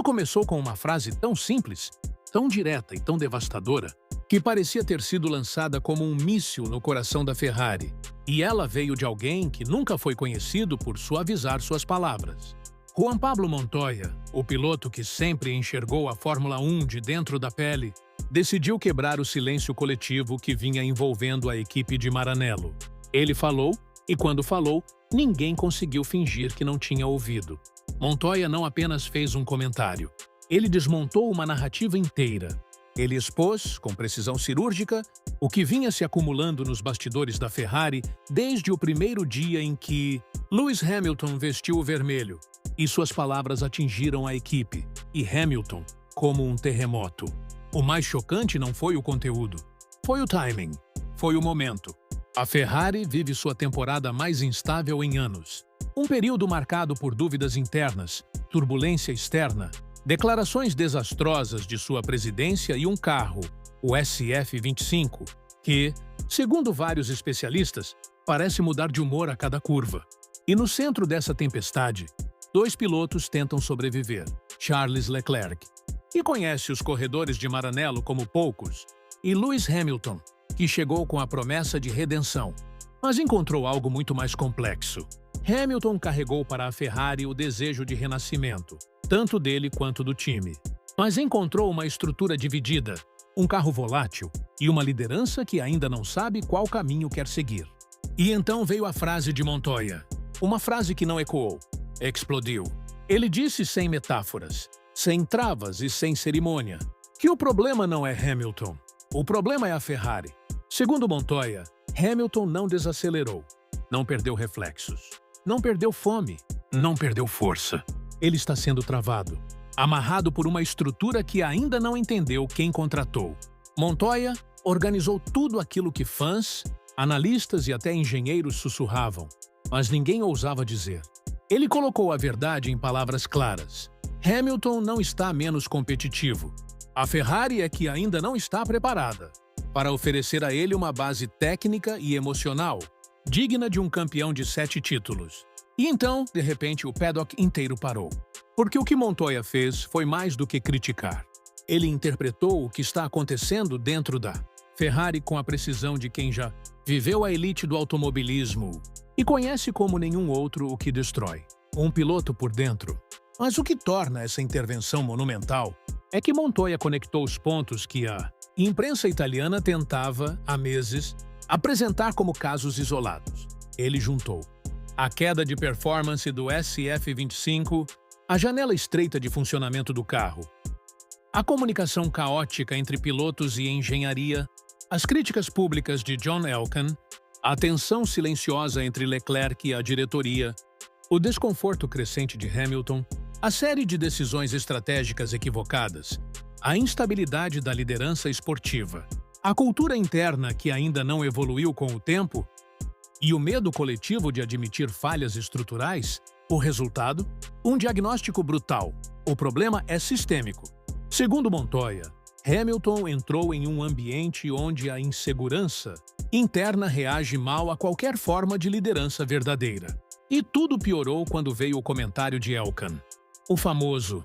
começou com uma frase tão simples, tão direta e tão devastadora, que parecia ter sido lançada como um míssil no coração da Ferrari, e ela veio de alguém que nunca foi conhecido por suavizar suas palavras. Juan Pablo Montoya, o piloto que sempre enxergou a Fórmula 1 de dentro da pele, decidiu quebrar o silêncio coletivo que vinha envolvendo a equipe de Maranello. Ele falou, e quando falou, ninguém conseguiu fingir que não tinha ouvido. Montoya não apenas fez um comentário, ele desmontou uma narrativa inteira. Ele expôs, com precisão cirúrgica, o que vinha se acumulando nos bastidores da Ferrari desde o primeiro dia em que Lewis Hamilton vestiu o vermelho, e suas palavras atingiram a equipe, e Hamilton, como um terremoto. O mais chocante não foi o conteúdo, foi o timing, foi o momento. A Ferrari vive sua temporada mais instável em anos. Um período marcado por dúvidas internas, turbulência externa, declarações desastrosas de sua presidência e um carro, o SF25, que, segundo vários especialistas, parece mudar de humor a cada curva. E no centro dessa tempestade, dois pilotos tentam sobreviver, Charles Leclerc, que conhece os corredores de Maranello como poucos, e Lewis Hamilton, que chegou com a promessa de redenção, mas encontrou algo muito mais complexo. Hamilton carregou para a Ferrari o desejo de renascimento, tanto dele quanto do time. Mas encontrou uma estrutura dividida, um carro volátil e uma liderança que ainda não sabe qual caminho quer seguir. E então veio a frase de Montoya, uma frase que não ecoou, explodiu. Ele disse sem metáforas, sem travas e sem cerimônia, que o problema não é Hamilton, o problema é a Ferrari. Segundo Montoya, Hamilton não desacelerou, não perdeu reflexos, não perdeu fome, não perdeu força. Ele está sendo travado, amarrado por uma estrutura que ainda não entendeu quem contratou. Montoya organizou tudo aquilo que fãs, analistas e até engenheiros sussurravam, mas ninguém ousava dizer. Ele colocou a verdade em palavras claras. Hamilton não está menos competitivo. A Ferrari é que ainda não está preparada para oferecer a ele uma base técnica e emocional digna de um campeão de 7 títulos. E então, de repente, o paddock inteiro parou. Porque o que Montoya fez foi mais do que criticar. Ele interpretou o que está acontecendo dentro da Ferrari com a precisão de quem já viveu a elite do automobilismo e conhece como nenhum outro o que destrói. Um piloto por dentro. Mas o que torna essa intervenção monumental é que Montoya conectou os pontos que a imprensa italiana tentava, há meses, apresentar como casos isolados. Ele juntou a queda de performance do SF25, a janela estreita de funcionamento do carro, a comunicação caótica entre pilotos e engenharia, as críticas públicas de John Elkann, a tensão silenciosa entre Leclerc e a diretoria, o desconforto crescente de Hamilton, a série de decisões estratégicas equivocadas, a instabilidade da liderança esportiva, a cultura interna que ainda não evoluiu com o tempo e o medo coletivo de admitir falhas estruturais. O resultado? Um diagnóstico brutal. O problema é sistêmico. Segundo Montoya, Hamilton entrou em um ambiente onde a insegurança interna reage mal a qualquer forma de liderança verdadeira. E tudo piorou quando veio o comentário de Elkann. O famoso,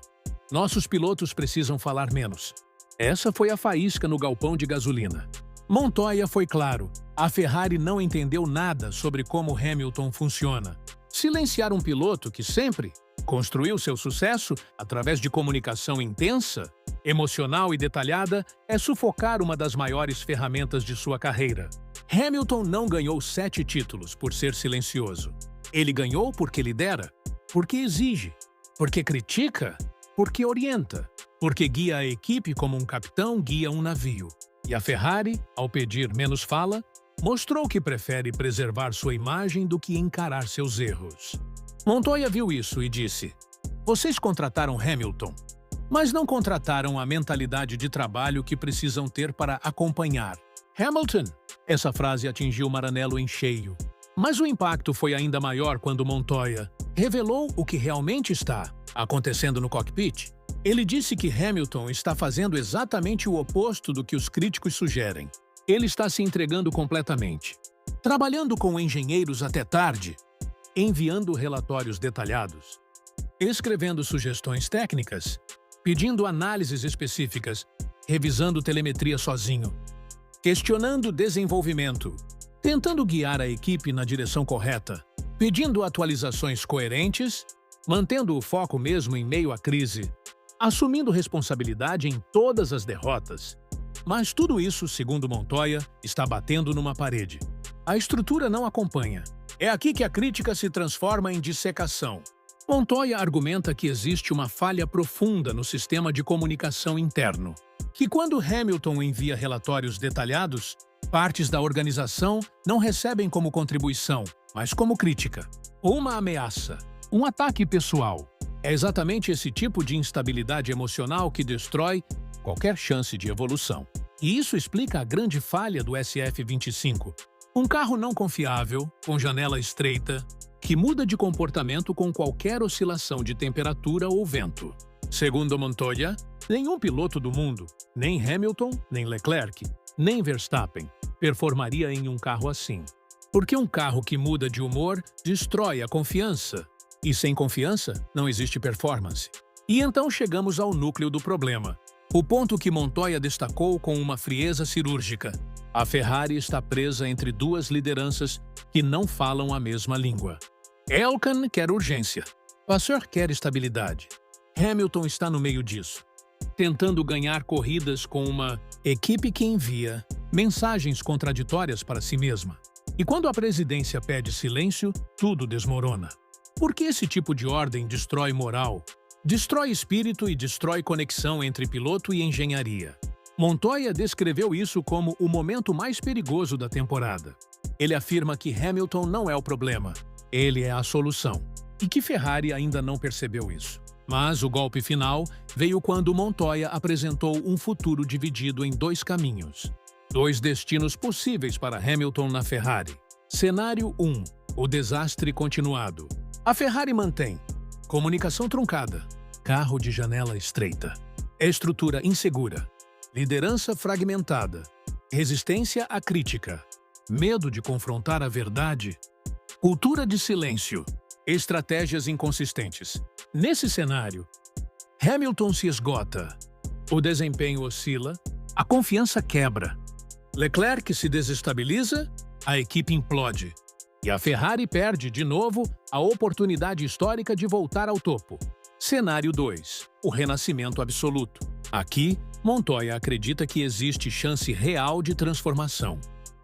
nossos pilotos precisam falar menos. Essa foi a faísca no galpão de gasolina. Montoya foi claro, a Ferrari não entendeu nada sobre como Hamilton funciona. Silenciar um piloto que sempre construiu seu sucesso através de comunicação intensa, emocional e detalhada é sufocar uma das maiores ferramentas de sua carreira. Hamilton não ganhou 7 títulos por ser silencioso. Ele ganhou porque lidera, porque exige, porque critica, porque orienta, porque guia a equipe como um capitão guia um navio. E a Ferrari, ao pedir menos fala, mostrou que prefere preservar sua imagem do que encarar seus erros. Montoya viu isso e disse: "Vocês contrataram Hamilton, mas não contrataram a mentalidade de trabalho que precisam ter para acompanhar Hamilton." Essa frase atingiu Maranello em cheio. Mas o impacto foi ainda maior quando Montoya revelou o que realmente está acontecendo no cockpit. Ele disse que Hamilton está fazendo exatamente o oposto do que os críticos sugerem. Ele está se entregando completamente, trabalhando com engenheiros até tarde, enviando relatórios detalhados, escrevendo sugestões técnicas pedindo análises específicas, revisando telemetria sozinho, questionando desenvolvimento, tentando guiar a equipe na direção correta, pedindo atualizações coerentes, mantendo o foco mesmo em meio à crise, assumindo responsabilidade em todas as derrotas. Mas tudo isso, segundo Montoya, está batendo numa parede. A estrutura não acompanha. É aqui que a crítica se transforma em dissecação. Montoya argumenta que existe uma falha profunda no sistema de comunicação interno, que quando Hamilton envia relatórios detalhados, partes da organização não recebem como contribuição, mas como crítica, ou uma ameaça, um ataque pessoal. É exatamente esse tipo de instabilidade emocional que destrói qualquer chance de evolução. E isso explica a grande falha do SF-25. Um carro não confiável, com janela estreita, que muda de comportamento com qualquer oscilação de temperatura ou vento. Segundo Montoya, nenhum piloto do mundo, nem Hamilton, nem Leclerc, nem Verstappen, performaria em um carro assim. Porque um carro que muda de humor destrói a confiança. E sem confiança, não existe performance. E então chegamos ao núcleo do problema. O ponto que Montoya destacou com uma frieza cirúrgica. A Ferrari está presa entre duas lideranças que não falam a mesma língua. Elkann quer urgência. Vasseur quer estabilidade. Hamilton está no meio disso, tentando ganhar corridas com uma equipe que envia mensagens contraditórias para si mesma. E quando a presidência pede silêncio, tudo desmorona. Porque esse tipo de ordem destrói moral, destrói espírito e destrói conexão entre piloto e engenharia. Montoya descreveu isso como o momento mais perigoso da temporada. Ele afirma que Hamilton não é o problema, ele é a solução, e que Ferrari ainda não percebeu isso. Mas o golpe final veio quando Montoya apresentou um futuro dividido em dois caminhos. Dois destinos possíveis para Hamilton na Ferrari. Cenário 1. O desastre continuado. A Ferrari mantém comunicação truncada, carro de janela estreita, estrutura insegura, liderança fragmentada, resistência à crítica, medo de confrontar a verdade, cultura de silêncio, estratégias inconsistentes. Nesse cenário, Hamilton se esgota, o desempenho oscila, a confiança quebra. Leclerc se desestabiliza, a equipe implode. E a Ferrari perde, de novo, a oportunidade histórica de voltar ao topo. Cenário 2. O renascimento absoluto. Aqui, Montoya acredita que existe chance real de transformação.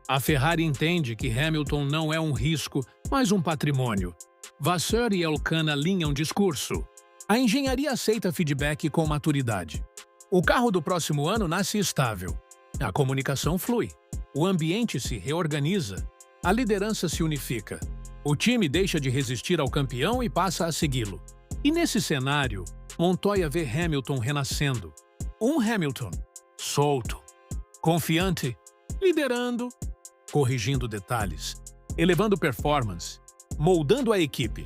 A Ferrari entende que Hamilton não é um risco, mas um patrimônio. Vasseur e Elkann alinham discurso. A engenharia aceita feedback com maturidade. O carro do próximo ano nasce estável. A comunicação flui. O ambiente se reorganiza. A liderança se unifica. O time deixa de resistir ao campeão e passa a segui-lo. E nesse cenário, Montoya vê Hamilton renascendo. Um Hamilton solto, confiante, liderando, corrigindo detalhes, elevando performance, moldando a equipe,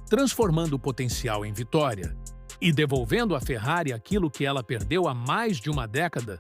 transformando o potencial em vitória e devolvendo à Ferrari aquilo que ela perdeu há mais de uma década: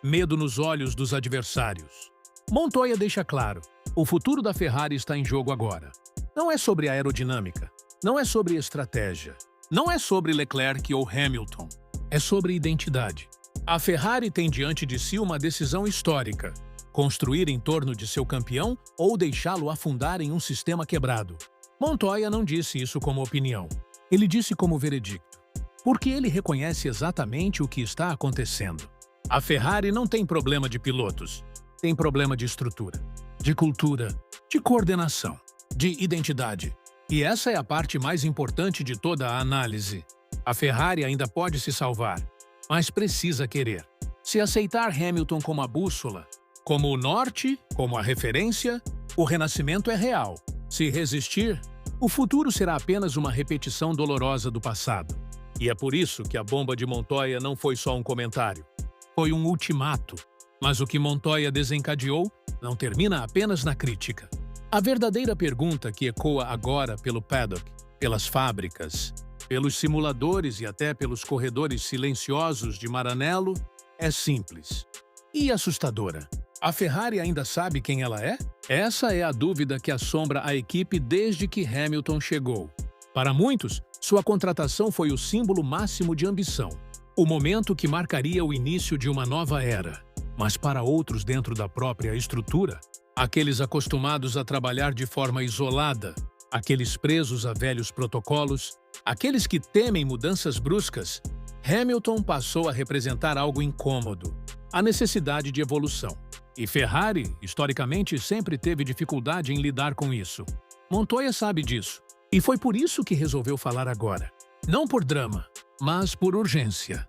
medo nos olhos dos adversários. Montoya deixa claro: o futuro da Ferrari está em jogo agora. Não é sobre aerodinâmica, não é sobre estratégia, não é sobre Leclerc ou Hamilton. É sobre identidade. A Ferrari tem diante de si uma decisão histórica: construir em torno de seu campeão ou deixá-lo afundar em um sistema quebrado. Montoya não disse isso como opinião. Ele disse como veredicto, porque ele reconhece exatamente o que está acontecendo. A Ferrari não tem problema de pilotos, tem problema de estrutura, de cultura, de coordenação, de identidade. E essa é a parte mais importante de toda a análise. A Ferrari ainda pode se salvar, mas precisa querer. Se aceitar Hamilton como a bússola, como o norte, como a referência, o renascimento é real. Se resistir, o futuro será apenas uma repetição dolorosa do passado. E é por isso que a bomba de Montoya não foi só um comentário. Foi um ultimato. Mas o que Montoya desencadeou não termina apenas na crítica. A verdadeira pergunta que ecoa agora pelo paddock, pelas fábricas, pelos simuladores e até pelos corredores silenciosos de Maranello é simples e assustadora. A Ferrari ainda sabe quem ela é? Essa é a dúvida que assombra a equipe desde que Hamilton chegou. Para muitos, sua contratação foi o símbolo máximo de ambição. O momento que marcaria o início de uma nova era. Mas para outros dentro da própria estrutura, aqueles acostumados a trabalhar de forma isolada, aqueles presos a velhos protocolos, aqueles que temem mudanças bruscas, Hamilton passou a representar algo incômodo, a necessidade de evolução. E Ferrari, historicamente, sempre teve dificuldade em lidar com isso. Montoya sabe disso, e foi por isso que resolveu falar agora. Não por drama, mas por urgência.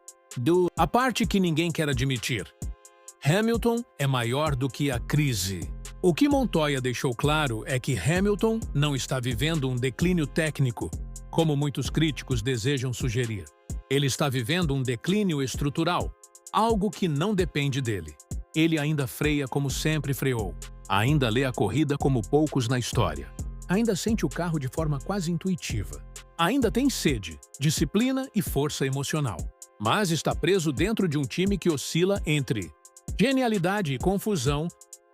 A parte que ninguém quer admitir. Hamilton é maior do que a crise. O que Montoya deixou claro é que Hamilton não está vivendo um declínio técnico, como muitos críticos desejam sugerir. Ele está vivendo um declínio estrutural, algo que não depende dele. Ele ainda freia como sempre freou, ainda lê a corrida como poucos na história, ainda sente o carro de forma quase intuitiva, ainda tem sede, disciplina e força emocional, mas está preso dentro de um time que oscila entre genialidade e confusão,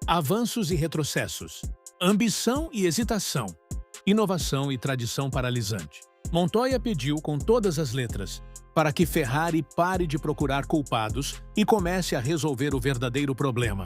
avanços e retrocessos, ambição e hesitação, inovação e tradição paralisante. Montoya pediu com todas as letras para que Ferrari pare de procurar culpados e comece a resolver o verdadeiro problema.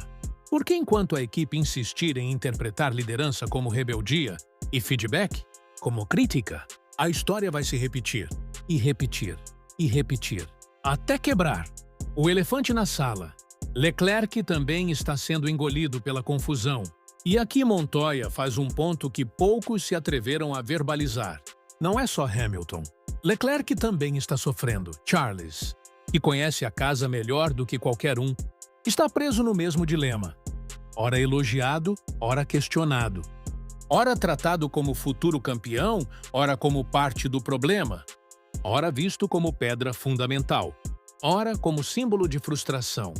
Porque enquanto a equipe insistir em interpretar liderança como rebeldia e feedback como crítica, a história vai se repetir, e repetir, e repetir, até quebrar. O elefante na sala. Leclerc também está sendo engolido pela confusão. E aqui Montoya faz um ponto que poucos se atreveram a verbalizar. Não é só Hamilton. Leclerc também está sofrendo. Charles, que conhece a casa melhor do que qualquer um, está preso no mesmo dilema. Ora elogiado, ora questionado. Ora tratado como futuro campeão, ora como parte do problema. Ora visto como pedra fundamental. Ora como símbolo de frustração.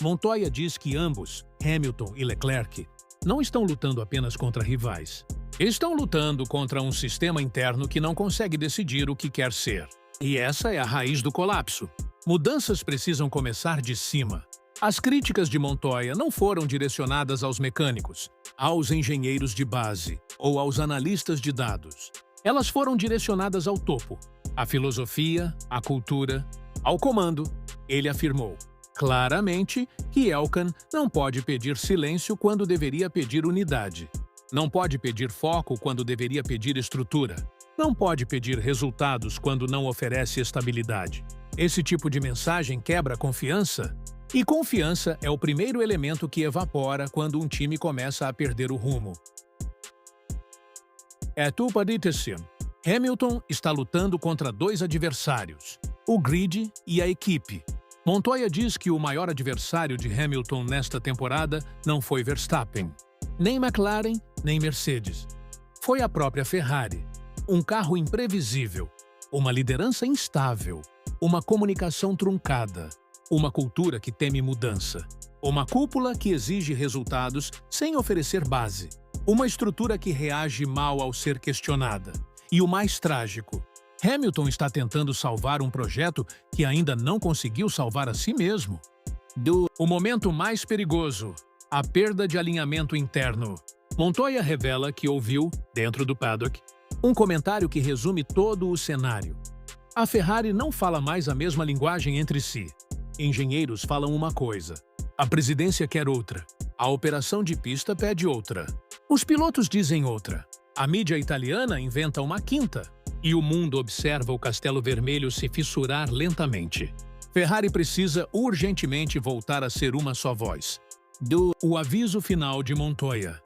Montoya diz que ambos, Hamilton e Leclerc, não estão lutando apenas contra rivais. Estão lutando contra um sistema interno que não consegue decidir o que quer ser. E essa é a raiz do colapso. Mudanças precisam começar de cima. As críticas de Montoya não foram direcionadas aos mecânicos, aos engenheiros de base ou aos analistas de dados. Elas foram direcionadas ao topo, à filosofia, à cultura, ao comando. Ele afirmou claramente que Elkann não pode pedir silêncio quando deveria pedir unidade. Não pode pedir foco quando deveria pedir estrutura. Não pode pedir resultados quando não oferece estabilidade. Esse tipo de mensagem quebra a confiança, e confiança é o primeiro elemento que evapora quando um time começa a perder o rumo. É culpa de Tessin. Hamilton está lutando contra dois adversários, o grid e a equipe. Montoya diz que o maior adversário de Hamilton nesta temporada não foi Verstappen, nem McLaren, nem Mercedes. Foi a própria Ferrari. Um carro imprevisível, uma liderança instável, uma comunicação truncada, uma cultura que teme mudança, uma cúpula que exige resultados sem oferecer base, uma estrutura que reage mal ao ser questionada. E o mais trágico, Hamilton está tentando salvar um projeto que ainda não conseguiu salvar a si mesmo. O momento mais perigoso, a perda de alinhamento interno. Montoya revela que ouviu, dentro do paddock, um comentário que resume todo o cenário. A Ferrari não fala mais a mesma linguagem entre si. Engenheiros falam uma coisa, a presidência quer outra, a operação de pista pede outra. Os pilotos dizem outra, a mídia italiana inventa uma quinta, e o mundo observa o Castelo Vermelho se fissurar lentamente. Ferrari precisa urgentemente voltar a ser uma só voz. O aviso final de Montoya.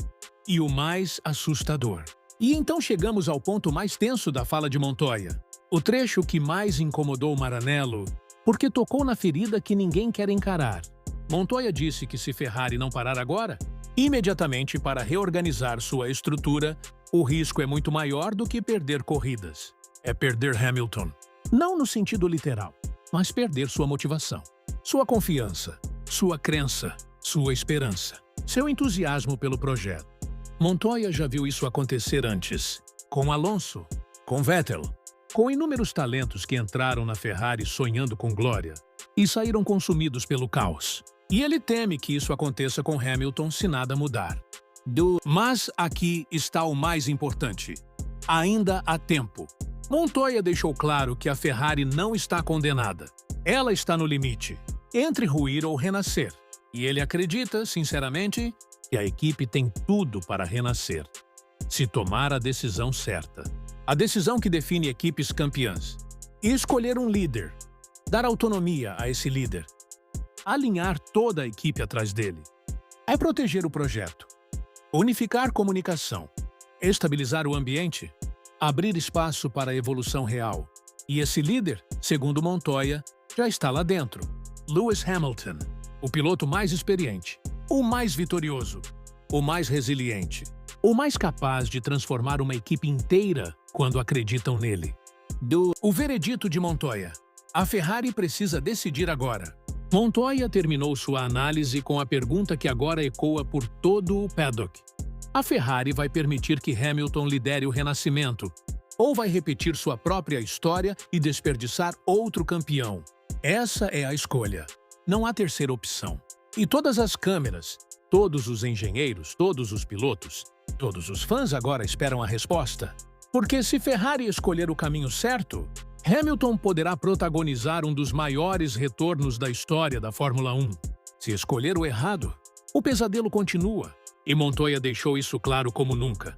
E o mais assustador. E então chegamos ao ponto mais tenso da fala de Montoya. O trecho que mais incomodou Maranello, porque tocou na ferida que ninguém quer encarar. Montoya disse que se Ferrari não parar agora, imediatamente para reorganizar sua estrutura, o risco é muito maior do que perder corridas. É perder Hamilton. Não no sentido literal, mas perder sua motivação, sua confiança, sua crença, sua esperança, seu entusiasmo pelo projeto. Montoya já viu isso acontecer antes, com Alonso, com Vettel, com inúmeros talentos que entraram na Ferrari sonhando com glória e saíram consumidos pelo caos. E ele teme que isso aconteça com Hamilton se nada mudar. Mas aqui está o mais importante. Ainda há tempo. Montoya deixou claro que a Ferrari não está condenada. Ela está no limite, entre ruir ou renascer. E ele acredita, sinceramente, que a equipe tem tudo para renascer, se tomar a decisão certa. A decisão que define equipes campeãs. E escolher um líder, dar autonomia a esse líder, alinhar toda a equipe atrás dele. É proteger o projeto, unificar comunicação, estabilizar o ambiente, abrir espaço para a evolução real. E esse líder, segundo Montoya, já está lá dentro. Lewis Hamilton, o piloto mais experiente, o mais vitorioso, o mais resiliente, o mais capaz de transformar uma equipe inteira quando acreditam nele. O veredito de Montoya. A Ferrari precisa decidir agora. Montoya terminou sua análise com a pergunta que agora ecoa por todo o paddock. A Ferrari vai permitir que Hamilton lidere o renascimento, ou vai repetir sua própria história e desperdiçar outro campeão? Essa é a escolha. Não há terceira opção. E todas as câmeras, todos os engenheiros, todos os pilotos, todos os fãs agora esperam a resposta. Porque se Ferrari escolher o caminho certo, Hamilton poderá protagonizar um dos maiores retornos da história da Fórmula 1. Se escolher o errado, o pesadelo continua. E Montoya deixou isso claro como nunca.